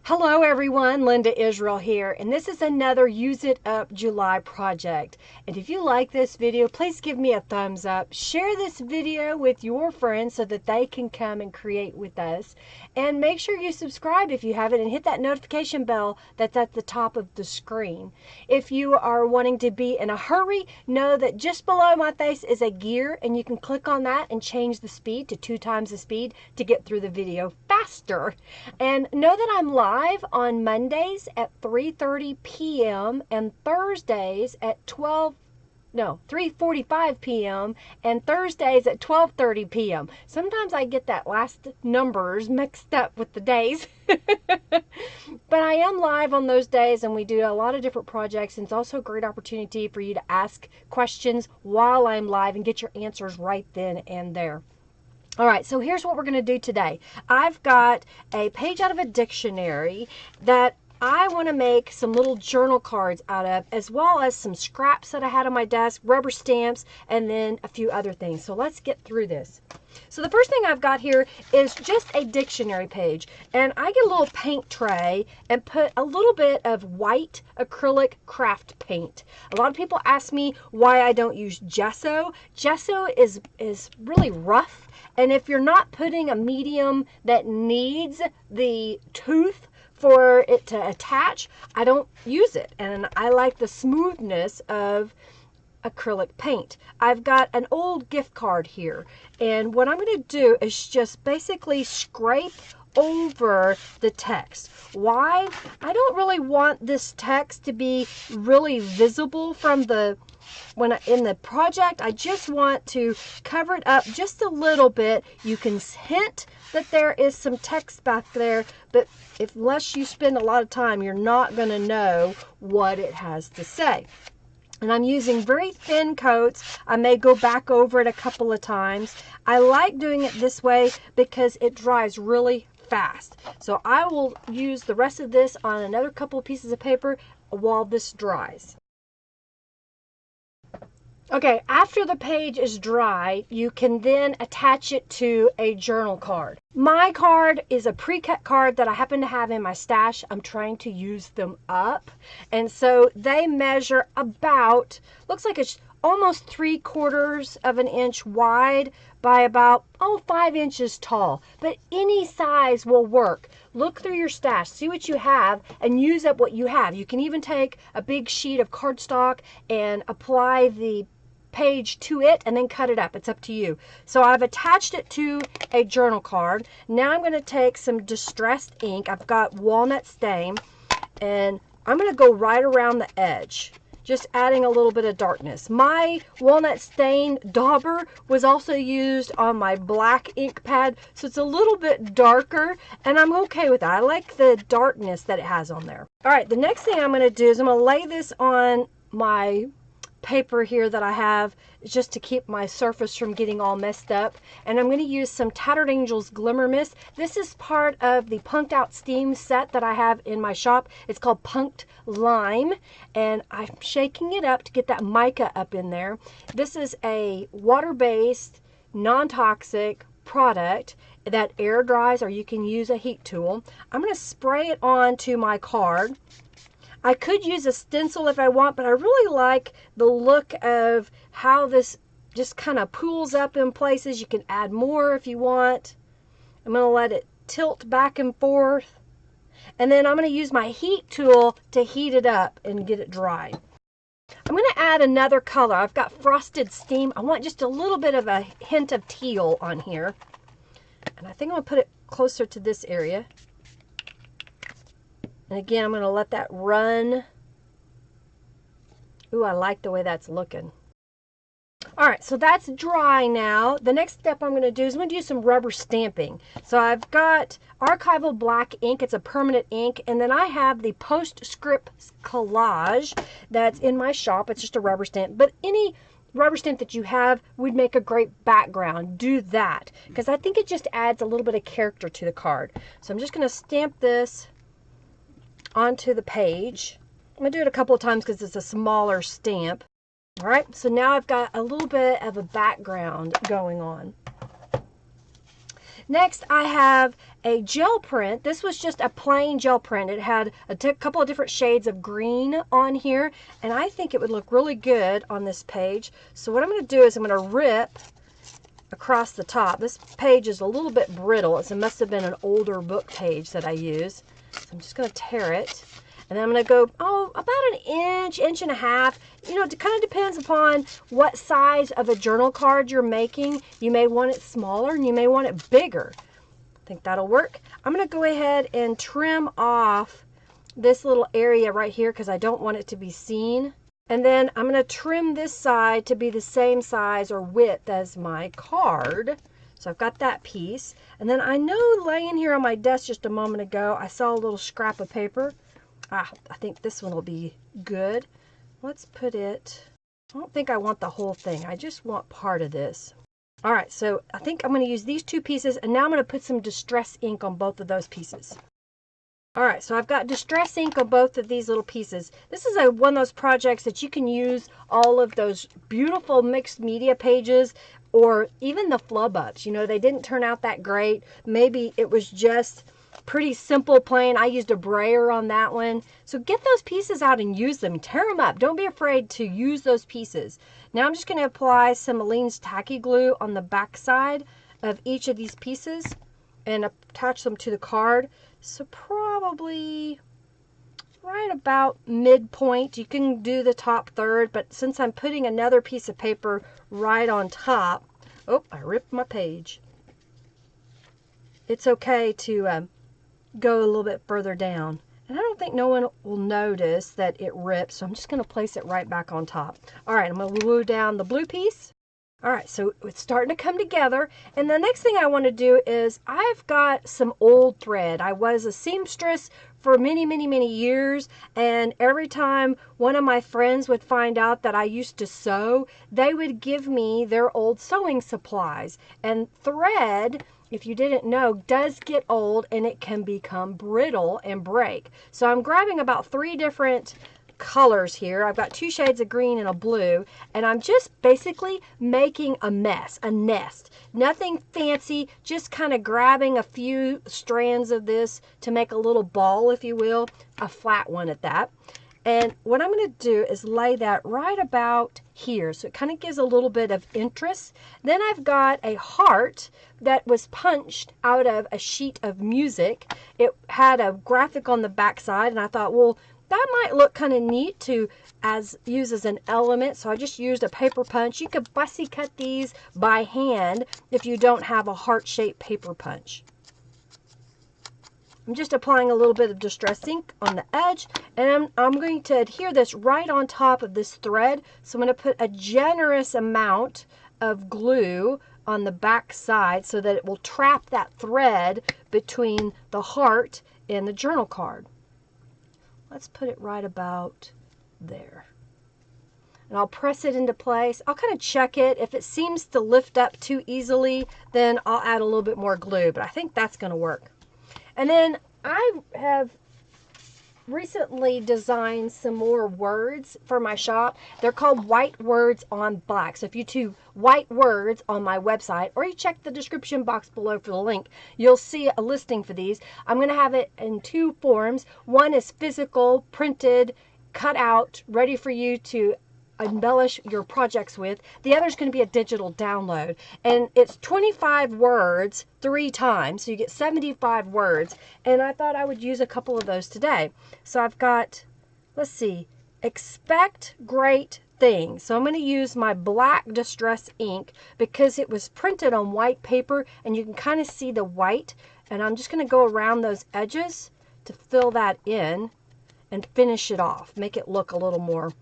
Hello everyone, Linda Israel here, and this is another Use It Up July project. And if you like this video, please give me a thumbs up. Share this video with your friends so that they can come and create with us. And make sure you subscribe if you haven't and hit that notification bell that's at the top of the screen. If you are wanting to be in a hurry, know that just below my face is a gear and you can click on that and change the speed to 2 times the speed to get through the video faster. And know that I'm live on Mondays at 3:30 p.m. and Thursdays at 3:45 p.m. and Thursdays at 12:30 p.m. Sometimes I get that last numbers mixed up with the days. But I am live on those days and we do a lot of different projects, and it's also a great opportunity for you to ask questions while I'm live and get your answers right then and there. All right, so here's what we're going to do today. I've got a page out of a dictionary that I want to make some little journal cards out of, as well as some scraps that I had on my desk, rubber stamps, and then a few other things. So let's get through this. So the first thing I've got here is just a dictionary page, and I get a little paint tray and put a little bit of white acrylic craft paint. A lot of people ask me why I don't use gesso. Gesso is really rough, and if you're not putting a medium that needs the tooth for it to attach, I don't use it, and I like the smoothness of acrylic paint. I've got an old gift card here, and what I'm going to do is just basically scrape over the text. Why? I don't really want this text to be really visible from in the project. I just want to cover it up just a little bit. You can hint that there is some text back there, but unless you spend a lot of time, you're not going to know what it has to say. And I'm using very thin coats. I may go back over it a couple of times. I like doing it this way because it dries really fast. So I will use the rest of this on another couple of pieces of paper while this dries. Okay, after the page is dry, you can then attach it to a journal card. My card is a pre-cut card that I happen to have in my stash. I'm trying to use them up. And so they measure about, looks like it's almost 3/4 of an inch wide by about 5 inches tall. But any size will work. Look through your stash, see what you have, and use up what you have. You can even take a big sheet of cardstock and apply the page to it and then cut it up. It's up to you. So I've attached it to a journal card. Now I'm going to take some distressed ink. I've got walnut stain, and I'm going to go right around the edge, just adding a little bit of darkness. My walnut stain dauber was also used on my black ink pad, so it's a little bit darker, and I'm okay with that. I like the darkness that it has on there. All right, the next thing I'm going to do is I'm going to lay this on my paper here that I have, just to keep my surface from getting all messed up. And I'm going to use some Tattered Angels Glimmer Mist. This is part of the Punked Out Steam set that I have in my shop. It's called Punked Lime, and I'm shaking it up to get that mica up in there. This is a water-based, non-toxic product that air dries, or you can use a heat tool. I'm going to spray it onto my card. I could use a stencil if I want, but I really like the look of how this just kind of pools up in places. You can add more if you want. I'm going to let it tilt back and forth. And then I'm going to use my heat tool to heat it up and get it dry. I'm going to add another color. I've got Frosted Steam. I want just a little bit of a hint of teal on here. And I think I'm going to put it closer to this area. And again, I'm going to let that run. Ooh, I like the way that's looking. All right, so that's dry now. The next step I'm going to do is I'm going to do some rubber stamping. So I've got Archival Black ink. It's a permanent ink. And then I have the Postscript Collage that's in my shop. It's just a rubber stamp. But any rubber stamp that you have would make a great background. Do that, because I think it just adds a little bit of character to the card. So I'm just going to stamp this onto the page. I'm going to do it a couple of times because it's a smaller stamp. All right, so now I've got a little bit of a background going on. Next, I have a gel print. This was just a plain gel print. It had a couple of different shades of green on here, and I think it would look really good on this page. So what I'm going to do is I'm going to rip across the top. This page is a little bit brittle. It must have been an older book page that I used. So I'm just going to tear it. And then I'm going to go, about an inch, inch and a half. You know, it kind of depends upon what size of a journal card you're making. You may want it smaller and you may want it bigger. I think that'll work. I'm going to go ahead and trim off this little area right here because I don't want it to be seen. And then I'm going to trim this side to be the same size or width as my card. So I've got that piece. And then I know laying here on my desk just a moment ago, I saw a little scrap of paper. I think this one will be good. Let's put it, I don't think I want the whole thing. I just want part of this. All right, so I think I'm going to use these two pieces, and now I'm going to put some distress ink on both of those pieces. All right, so I've got distress ink on both of these little pieces. This is one of those projects that you can use all of those beautiful mixed media pages or even the flub ups. You know, they didn't turn out that great. Maybe it was just pretty simple, plain. I used a brayer on that one. So get those pieces out and use them. Tear them up. Don't be afraid to use those pieces. Now I'm just going to apply some Aleene's tacky glue on the back side of each of these pieces and attach them to the card. So probably right about midpoint. You can do the top third, but since I'm putting another piece of paper right on top, oh, I ripped my page. It's okay to go a little bit further down. And I don't think no one will notice that it rips, so I'm just going to place it right back on top. All right, I'm going to glue down the blue piece. All right, so it's starting to come together. And the next thing I want to do is I've got some old thread. I was a seamstress for many, many, many years. And every time one of my friends would find out that I used to sew, they would give me their old sewing supplies. And thread, if you didn't know, does get old and it can become brittle and break. So I'm grabbing about 3 different colors here. I've got 2 shades of green and a blue, and I'm just basically making a mess, a nest. Nothing fancy, just kind of grabbing a few strands of this to make a little ball, if you will, a flat one at that. And what I'm going to do is lay that right about here, so it kind of gives a little bit of interest. Then I've got a heart that was punched out of a sheet of music. It had a graphic on the back side, and I thought, well, that might look kind of neat to use as an element, so I just used a paper punch. You could fussy cut these by hand if you don't have a heart-shaped paper punch. I'm just applying a little bit of distress ink on the edge, and I'm going to adhere this right on top of this thread. So I'm going to put a generous amount of glue on the back side so that it will trap that thread between the heart and the journal card. Let's put it right about there. And I'll press it into place. I'll kind of check it. If it seems to lift up too easily, then I'll add a little bit more glue, but I think that's going to work. And then I have recently designed some more words for my shop. They're called white words on black. So if you do white words on my website, or you check the description box below for the link, you'll see a listing for these. I'm going to have it in 2 forms. One is physical, printed, cut out, ready for you to embellish your projects with. The other is going to be a digital download, and it's 25 words 3 times, so you get 75 words, and I thought I would use a couple of those today. So I've got, let's see, expect great things. So I'm going to use my black distress ink because it was printed on white paper and you can kind of see the white, and I'm just going to go around those edges to fill that in and finish it off, make it look a little more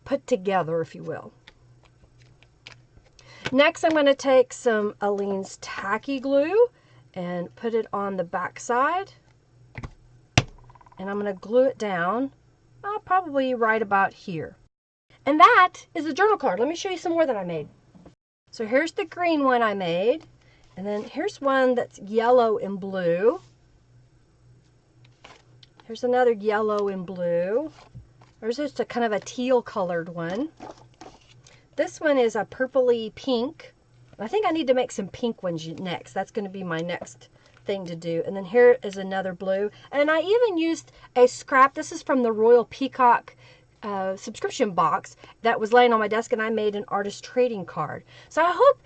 put together, if you will. Next, I'm going to take some Aleene's tacky glue and put it on the back side, and I'm going to glue it down probably right about here. And that is a journal card. Let me show you some more that I made. So here's the green one I made, and then here's one that's yellow and blue. Here's another yellow and blue. There's just a kind of a teal colored one. This one is a purpley pink. I think I need to make some pink ones next. That's going to be my next thing to do. And then here is another blue. And I even used a scrap. This is from the Royal Peacock subscription box that was laying on my desk, and I made an artist trading card. So I hope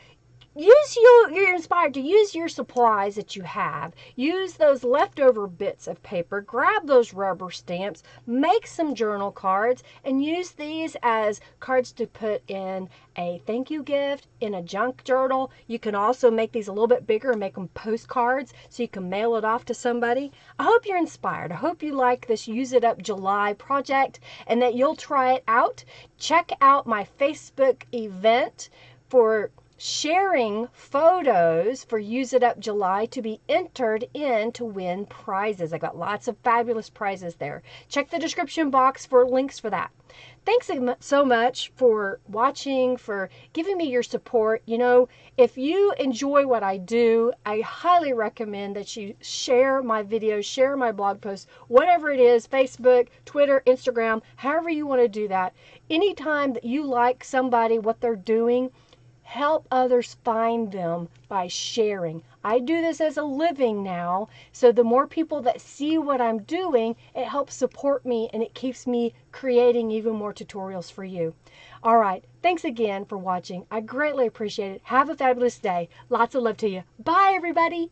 you're inspired to use your supplies that you have. Use those leftover bits of paper. Grab those rubber stamps. Make some journal cards and use these as cards to put in a thank you gift, in a junk journal. You can also make these a little bit bigger and make them postcards so you can mail it off to somebody. I hope you're inspired. I hope you like this Use It Up July project and that you'll try it out. Check out my Facebook event for sharing photos for Use It Up July to be entered in to win prizes. I got lots of fabulous prizes there. Check the description box for links for that. Thanks so much for watching, for giving me your support. You know, if you enjoy what I do, I highly recommend that you share my videos, share my blog posts, whatever it is, Facebook, Twitter, Instagram, however you want to do that. Anytime that you like somebody, what they're doing, help others find them by sharing. I do this as a living now, so the more people that see what I'm doing, it helps support me and it keeps me creating even more tutorials for you. All right, thanks again for watching. I greatly appreciate it. Have a fabulous day. Lots of love to you. Bye, everybody.